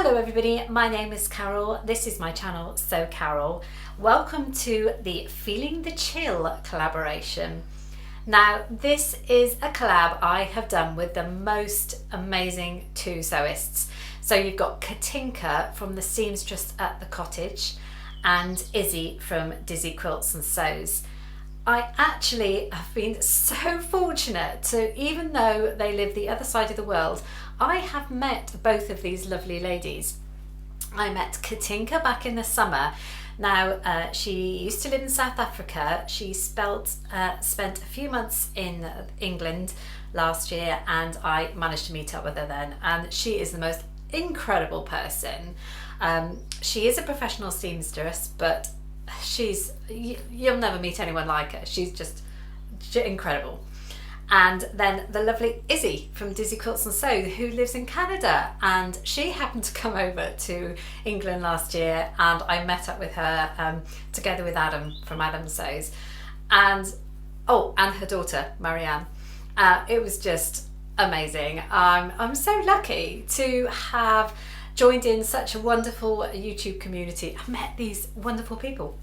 Hello everybody, my name is Carole. This is my channel, So Carole. Welcome to the Feeling the Chill collaboration. Now this is a collab I have done with the most amazing two sewists. So you've got Katinka from the seamstress at the cottage and Izzy from Dizzy Quilts and Sews. I actually have been so fortunate to, even though they live the other side of the world, I have met both of these lovely ladies. I met Katinka back in the summer. Now, she used to live in South Africa. She spent a few months in England last year, and I managed to meet up with her then. And she is the most incredible person. She is a professional seamstress, but you'll never meet anyone like her. She's just incredible. And then the lovely Izzy from Dizzy Quilts and Sews, who lives in Canada, and she happened to come over to England last year, and I met up with her together with Adam from Adam Sews, and her daughter Marianne. It was just amazing. I'm so lucky to have joined in such a wonderful YouTube community. I met these wonderful people.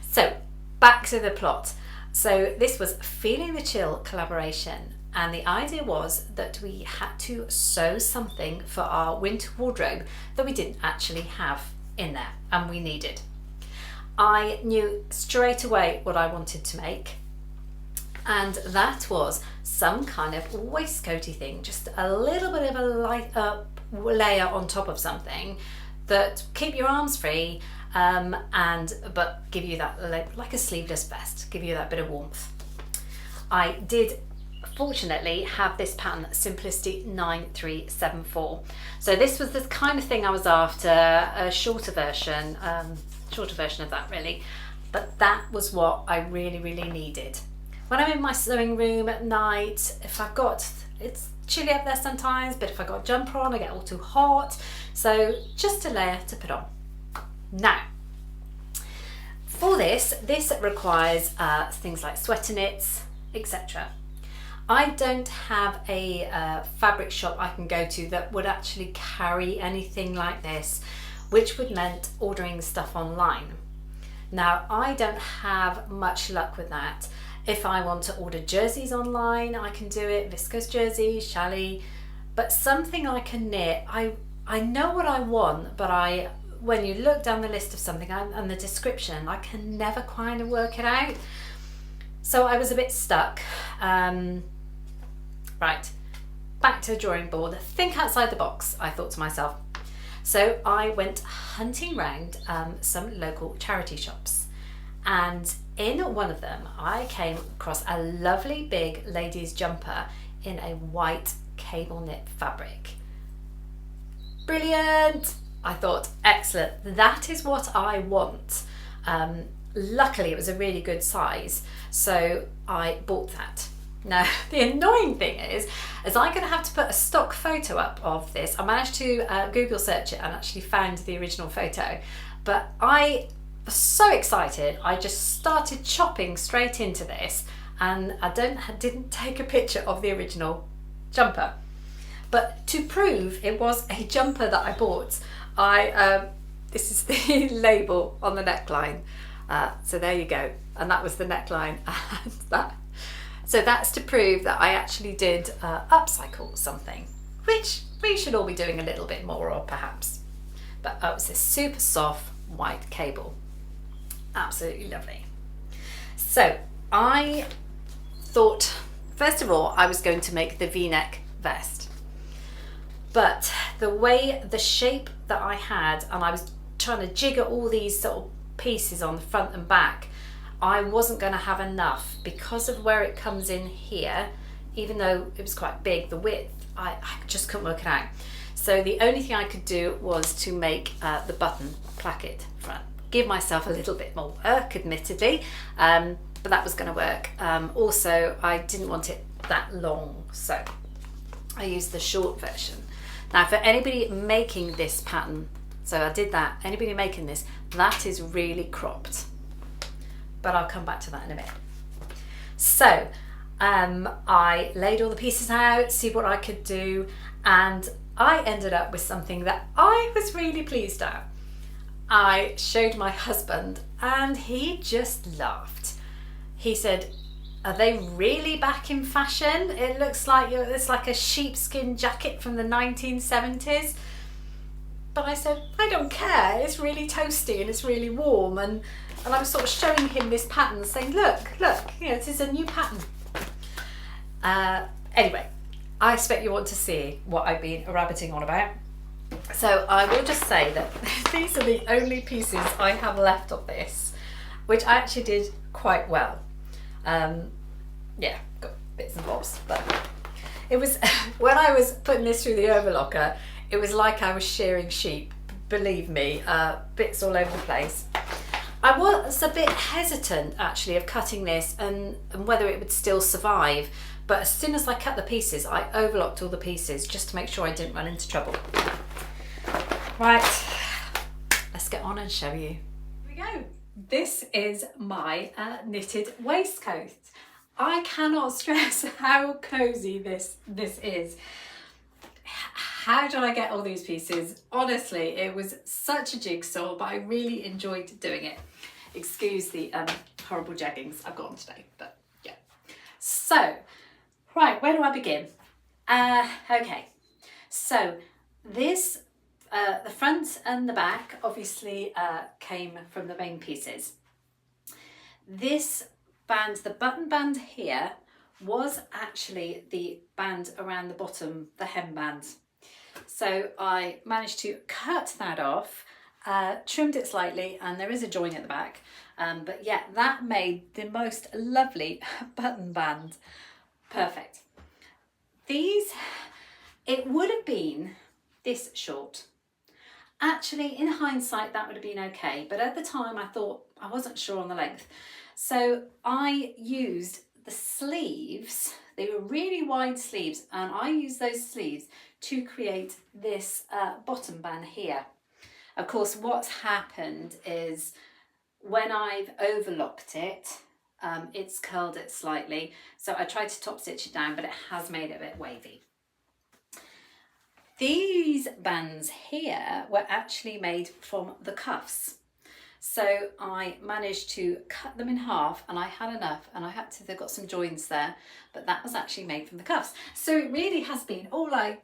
So back to the plot. So this was Feeling the Chill collaboration, and the idea was that we had to sew something for our winter wardrobe that we didn't actually have in there and we needed. I knew straight away what I wanted to make, and that was some kind of waistcoaty thing, just a little bit of a light layer on top of something that keep your arms free, but give you that, like a sleeveless vest, give you that bit of warmth. I did fortunately have this pattern, Simplicity 9374. So this was the kind of thing I was after, a shorter version of that really, but that was what I really needed. When I'm in my sewing room at night, it's chilly up there sometimes, but if I got a jumper on, I get all too hot. So just a layer to put on. Now, for this requires things like sweater knits, etc. I don't have a fabric shop I can go to that would actually carry anything like this, which would meant ordering stuff online. Now, I don't have much luck with that. If I want to order jerseys online, I can do it, viscose jersey, challis, but something I can knit, I know what I want, but when you look down the list of something and the description, I can never kind of work it out. So I was a bit stuck. Right, back to the drawing board. Think outside the box, I thought to myself. So I went hunting round some local charity shops, and in one of them I came across a lovely big ladies jumper in a white cable knit fabric. Brilliant! I thought, excellent, that is what I want. Luckily it was a really good size, so I bought that. Now the annoying thing is I'm going to have to put a stock photo up of this. I managed to Google search it and actually found the original photo, but I was so excited I just started chopping straight into this, and I didn't take a picture of the original jumper. But to prove it was a jumper that I bought, this is the label on the neckline. So there you go, and that was the neckline. So that's to prove that I actually did upcycle something, which we should all be doing a little bit more of perhaps. But it was this super soft white cable, absolutely lovely. So I thought, first of all, I was going to make the V-neck vest, but the shape that I had, and I was trying to jigger all these sort of pieces on the front and back, I wasn't going to have enough because of where it comes in here. Even though it was quite big, the width, I just couldn't work it out. So the only thing I could do was to make the button placket front. Give myself a little bit more work, admittedly, but that was going to work. Also, I didn't want it that long, so I used the short version. Now, for anybody making this pattern, so I did that, anybody making this, that is really cropped. But I'll come back to that in a minute. So I laid all the pieces out, see what I could do, and I ended up with something that I was really pleased at. I showed my husband and he just laughed. He said, "Are they really back in fashion? It looks like it's like a sheepskin jacket from the 1970s. But I said, "I don't care, it's really toasty and it's really warm." And I was sort of showing him this pattern, saying, look, you know, this is a new pattern. Anyway, I expect you want to see what I've been rabbiting on about. So I will just say that these are the only pieces I have left of this, which I actually did quite well. Yeah, got bits and bobs, but it was, when I was putting this through the overlocker, it was like I was shearing sheep, believe me, bits all over the place. I was a bit hesitant actually of cutting this and whether it would still survive, but as soon as I cut the pieces, I overlocked all the pieces just to make sure I didn't run into trouble. Right, let's get on and show you. Here we go. This is my knitted waistcoat. I cannot stress how cozy this is. How did I get all these pieces? Honestly, it was such a jigsaw, but I really enjoyed doing it. Excuse the horrible jeggings I've got on today, but yeah. So, right, where do I begin? Okay, so this, the front and the back obviously came from the main pieces. This band, the button band here, was actually the band around the bottom, the hem band. So I managed to cut that off, trimmed it slightly, and there is a join at the back. But yeah, that made the most lovely button band. Perfect. These, it would have been this short. Actually, in hindsight, that would have been okay. But at the time, I thought I wasn't sure on the length. So I used the sleeves. They were really wide sleeves, and I used those sleeves to create this bottom band here. Of course, what's happened is when I've overlocked it, it's curled it slightly. So I tried to top stitch it down, but it has made it a bit wavy. These bands here were actually made from the cuffs. So I managed to cut them in half, and I had enough, and they've got some joins there, but that was actually made from the cuffs. So it really has been all like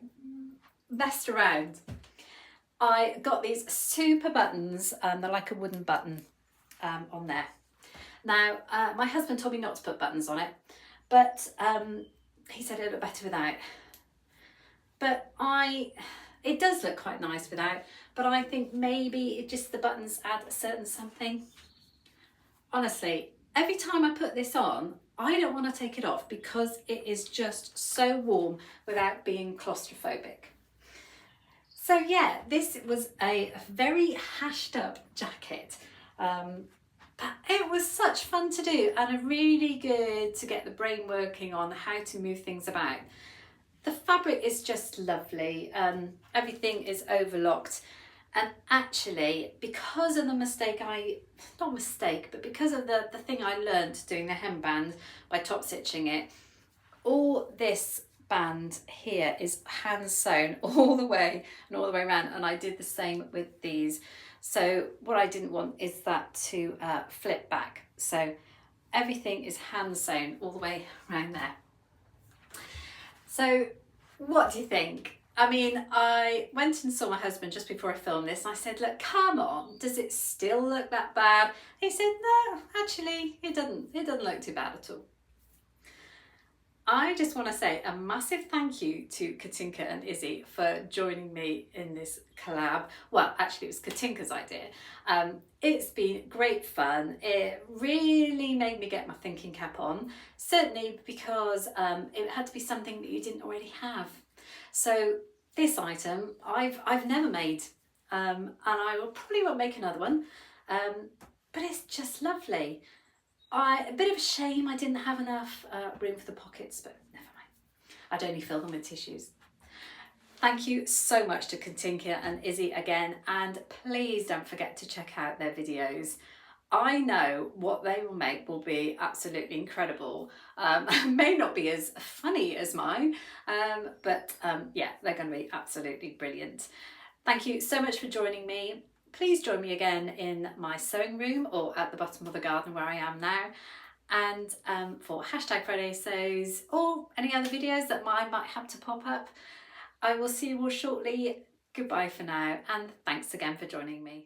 messed around. I got these super buttons, they're like a wooden button on there. Now, my husband told me not to put buttons on it, but he said it looked better without. But it does look quite nice without, but I think maybe the buttons add a certain something. Honestly, every time I put this on, I don't want to take it off because it is just so warm without being claustrophobic. So yeah, this was a very hashed up jacket, but it was such fun to do and really good to get the brain working on how to move things about. The fabric is just lovely, everything is overlocked, and actually because of the because of the thing I learned doing the hemband by top stitching it, all this band here is hand sewn all the way and all the way around, and I did the same with these. So what I didn't want is that to flip back, so everything is hand sewn all the way around there. So what do you think? I mean, I went and saw my husband just before I filmed this, and I said, look, come on, does it still look that bad? He said, no, actually, it doesn't look too bad at all. I just want to say a massive thank you to Katinka and Izzy for joining me in this collab. Well, actually it was Katinka's idea. It's been great fun. It really made me get my thinking cap on, certainly because it had to be something that you didn't already have. So this item I've never made, and I probably won't make another one, but it's just lovely. A bit of a shame I didn't have enough room for the pockets, but never mind. I'd only fill them with tissues. Thank you so much to Katinka and Izzy again, and please don't forget to check out their videos. I know what they will make will be absolutely incredible. May not be as funny as mine, but yeah, they're going to be absolutely brilliant. Thank you so much for joining me. Please join me again in my sewing room or at the bottom of the garden where I am now. And for hashtag Friday Sews or any other videos that I might have to pop up. I will see you all shortly. Goodbye for now, and thanks again for joining me.